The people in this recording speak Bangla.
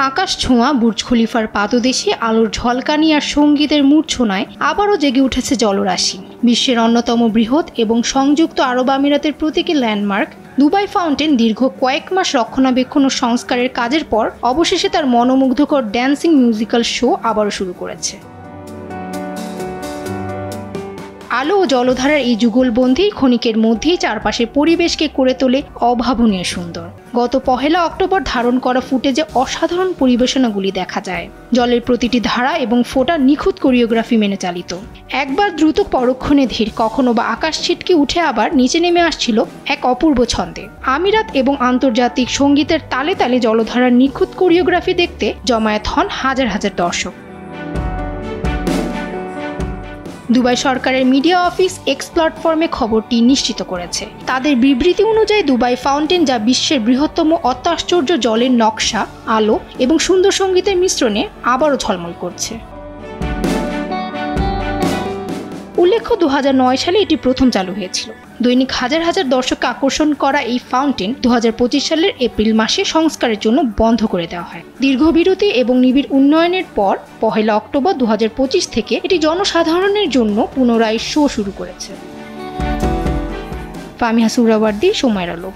আকাশ ছোঁয়া বুর্জ খলিফার পাদদেশে আলোর ঝলকানি আর সঙ্গীতের মূর্ছনায় আবারও জেগে উঠেছে জলরাশি। বিশ্বের অন্যতম বৃহৎ এবং সংযুক্ত আরব আমিরাতের প্রতীকী ল্যান্ডমার্ক দুবাই ফাউন্টেন দীর্ঘ কয়েক মাস রক্ষণাবেক্ষণ ও সংস্কারের কাজের পর অবশেষে তার মনোমুগ্ধকর ড্যান্সিং মিউজিক্যাল শো আবারও শুরু করেছে। আলো ও জলধারার এই যুগলবন্দি ক্ষণিকের মধ্যেই চারপাশের পরিবেশকে করে তোলে অভাবনীয় সুন্দর। গত 1 অক্টোবর ধারণ করা ফুটেজে অসাধারণ পরিবেশনাগুলি দেখা যায়। জলের প্রতিটি ধারা এবং ফোঁটা নিখুঁত কোরিওগ্রাফি মেনে চালিত। একবার দ্রুত পরক্ষণে ধীর, কখনো বা আকাশ ছিটকে উঠে আবার নিচে নেমে আসছিল এক অপূর্ব ছন্দে। আমিরাত এবং আন্তর্জাতিক সঙ্গীতের তালে তালে জলধারার নিখুঁত কোরিওগ্রাফি দেখতে জমায়েত হন হাজার হাজার দর্শক। দুবাই সরকারের মিডিয়া অফিস এক্স প্ল্যাটফর্মে খবরটি নিশ্চিত করেছে। তাদের বিবৃতি অনুযায়ী দুবাই ফাউন্টেন, যা বিশ্বের বৃহত্তম অত্যাশ্চর্য জলের নকশা, আলো এবং সুন্দর সঙ্গীতের মিশ্রণে আবারও ঝলমল করছে। উল্লেখ্য, 2009 সালে এটি প্রথম চালু হয়েছিল। দৈনিক হাজার হাজার দর্শককে আকর্ষণ করা এই ফাউন্টেন 2025 সালের এপ্রিল মাসে সংস্কারের জন্য বন্ধ করে দেওয়া হয়। দীর্ঘ বিরতি এবং নিবিড় উন্নয়নের পর 1 অক্টোবর 2025 থেকে এটি জনসাধারণের জন্য পুনরায় শো শুরু করেছে। ফামিহা সুহরাওয়ার্দী, সময়ের আলো।